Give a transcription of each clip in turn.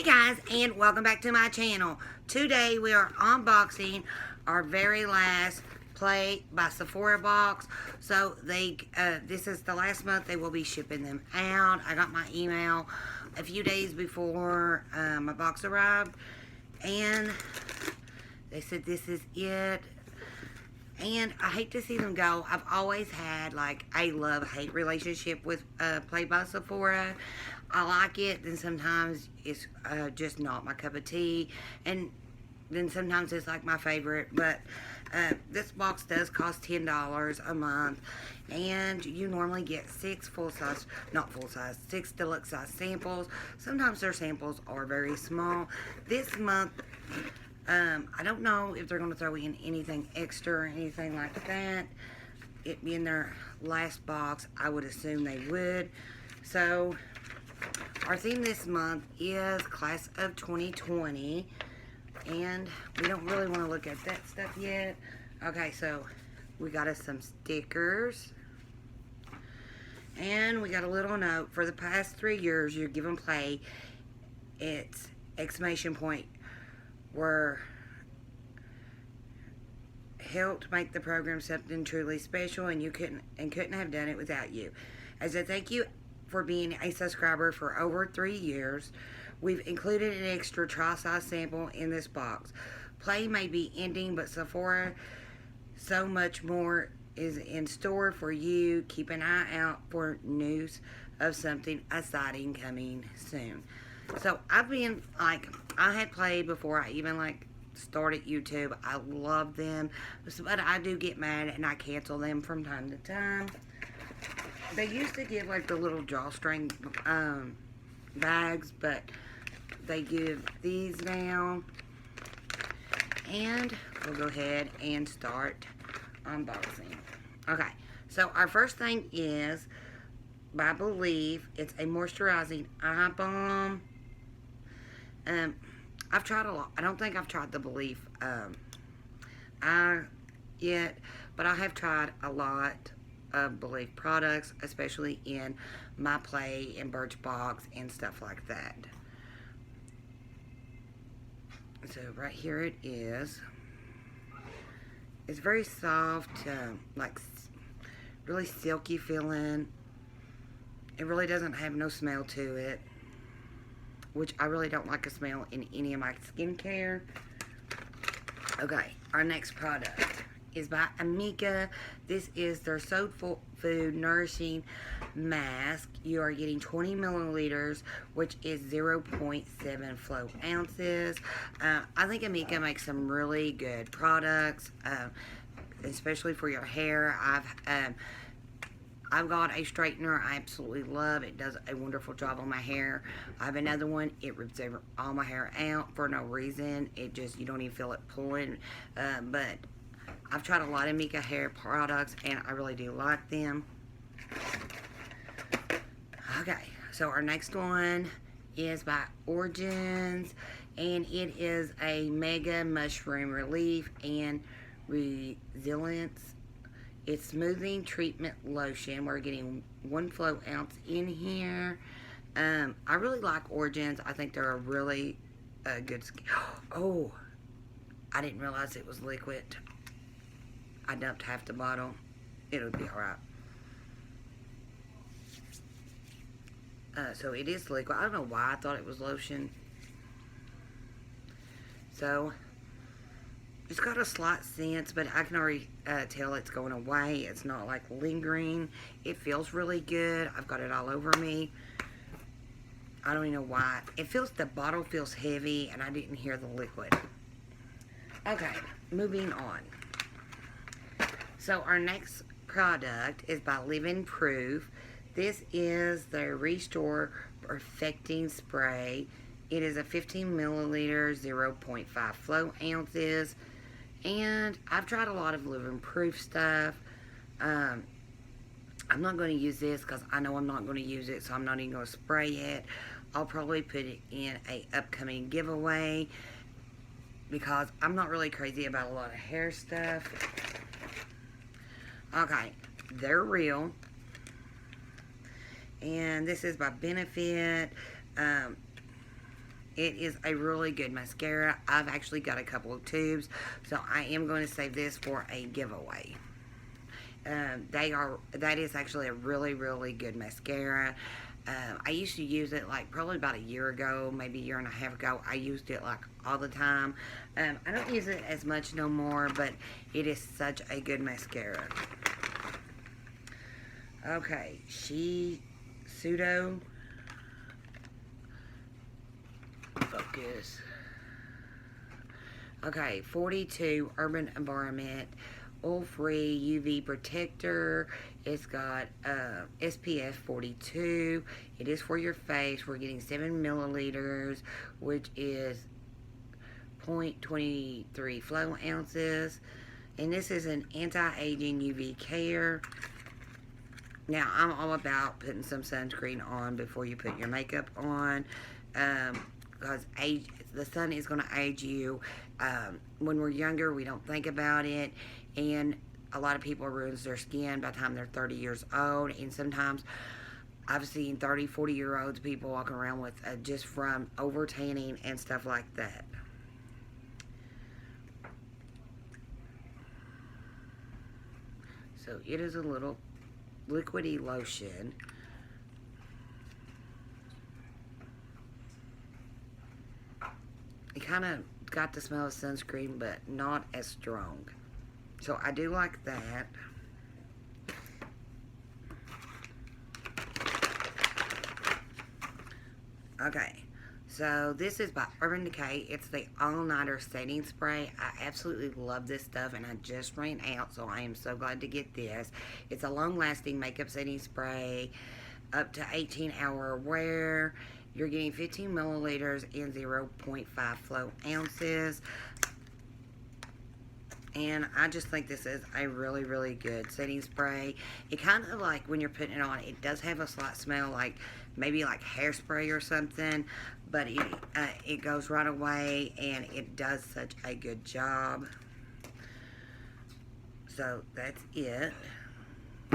Hey guys, and welcome back to my channel. Today we are unboxing our very last Play by Sephora box. So this is the last month they will be shipping them out. I got my email a few days before my box arrived, and they said this is it. And I hate to see them go. I've always had like a love-hate relationship with Play by Sephora. I like it, then sometimes it's just not my cup of tea, and then sometimes it's like my favorite. But this box does cost $10 a month, and you normally get 6 full-size, not full-size, 6 deluxe-size samples. Sometimes their samples are very small. This month, I don't know if they're going to throw in anything extra or anything like that. It being their last box, I would assume they would. So our theme this month is Class of 2020, and we don't really want to look at that stuff yet. Okay, so we got us some stickers, and we got a little note. For the past 3 years, you're given Play its exclamation point were helped make the program something truly special, and couldn't have done it without you. As a thank you for being a subscriber for over 3 years, we've included an extra trial-size sample in this box. Play may be ending, but Sephora, so much more is in store for you. Keep an eye out for news of something exciting coming soon. So I've been like, I had played before I even like started YouTube. I love them, but I do get mad and I cancel them from time to time. They used to give like the little drawstring bags, but they give these now. And we'll go ahead and start unboxing. Okay, so our first thing is, I believe it's a moisturizing eye balm. I've tried a lot. I don't think I've tried the Belief eye yet, but I have tried a lot of Belief products, especially in my Play and Birchbox and stuff like that. So right here it is. It's very soft, like really silky feeling. It really doesn't have no smell to it, which I really don't like a smell in any of my skincare. Okay, our next product is by Amika. This is their Soul Food Nourishing Mask. You are getting 20 milliliters, which is 0.7 flow ounces. I think Amika makes some really good products, especially for your hair. I've got a straightener I absolutely love. It does a wonderful job on my hair. I have another one. It rips all my hair out for no reason. It just, you don't even feel it pulling. But I've tried a lot of Mika hair products, and I really do like them. Okay, so our next one is by Origins, and it is a Mega Mushroom Relief and Resilience. It's smoothing treatment lotion. We're getting 1 flow ounce in here. I really like Origins. I think they're a really good skin. Oh, I didn't realize it was liquid. I dumped half the bottle. It'll be alright. So it is liquid. I don't know why I thought it was lotion. So it's got a slight scent, but I can already tell it's going away. It's not like lingering. It feels really good. I've got it all over me. I don't even know why. The bottle feels heavy, and I didn't hear the liquid. Okay, moving on. So our next product is by Living Proof. This is their Restore Perfecting Spray. It is a 15 milliliter, 0.5 flow ounces. And I've tried a lot of Living Proof stuff. I'm not going to use this because I know I'm not going to use it, so I'm not even going to spray it. I'll probably put it in a upcoming giveaway because I'm not really crazy about a lot of hair stuff. Okay, they're real. And this is by Benefit. It is a really good mascara. I've actually got a couple of tubes, so I am going to save this for a giveaway. That is actually a really, really good mascara. I used to use it like probably about a year ago, maybe a year and a half ago. I used it like all the time. I don't use it as much no more, but it is such a good mascara. Okay, Pseudo Focus. Okay, 42 Urban Environment oil-free UV protector. It's got SPF 42. It is for your face. We're getting 7 milliliters, which is 0.23 flow ounces. And this is an anti-aging UV care. Now, I'm all about putting some sunscreen on before you put your makeup on. Because the sun is going to age you. When we're younger, we don't think about it. And a lot of people ruins their skin by the time they're 30 years old. And sometimes I've seen 30, 40-year-olds people walking around with just from over tanning and stuff like that. So it is a little liquidy lotion. It kind of got the smell of sunscreen, but not as strong. So I do like that. Okay, so this is by Urban Decay. It's the All-Nighter Setting Spray. I absolutely love this stuff, and I just ran out, so I am so glad to get this. It's a long-lasting makeup setting spray, up to 18-hour wear. You're getting 15 milliliters and 0.5 flow ounces. And I just think this is a really, really good setting spray. It kind of like, when you're putting it on, it does have a slight smell like, maybe like hairspray or something. But it goes right away, and it does such a good job. So, that's it.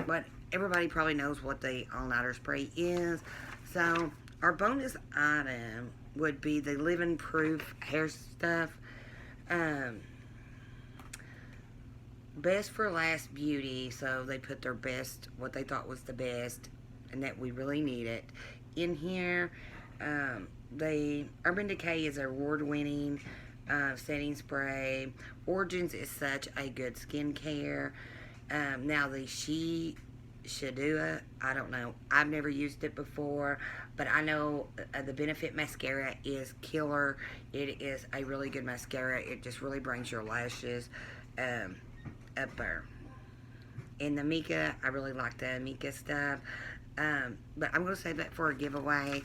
But everybody probably knows what the all-nighter spray is. So, our bonus item would be the Living Proof hair stuff. Best for Last Beauty. So they put their best, what they thought was the best, and that we really need it in here. The Urban Decay is award-winning setting spray. Origins is such a good skincare. Now the Shadua, I don't know. I've never used it before, but I know the Benefit Mascara is killer. It is a really good mascara. It just really brings your lashes up there. And the Mika, I really like the Mika stuff. But I'm going to save that for a giveaway.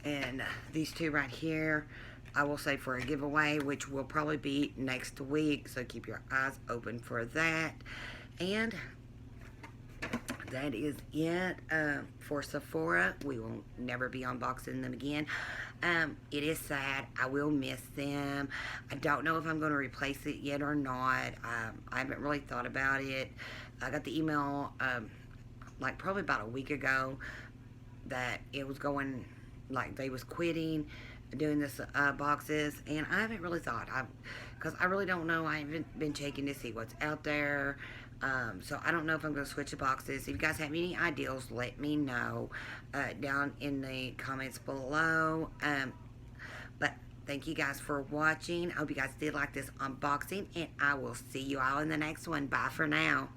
And these two right here, I will save for a giveaway, which will probably be next week. So keep your eyes open for that. And that is it for Sephora. We will never be unboxing them again. It is sad. I will miss them. I don't know if I'm going to replace it yet or not. I haven't really thought about it. I got the email like probably about a week ago that it was going, like they was quitting doing this boxes, and I haven't really thought, because I really don't know. I haven't been checking to see what's out there. So I don't know if I'm going to switch the boxes. If you guys have any ideas, let me know down in the comments below. But thank you guys for watching. I hope you guys did like this unboxing, and I will see you all in the next one. Bye for now.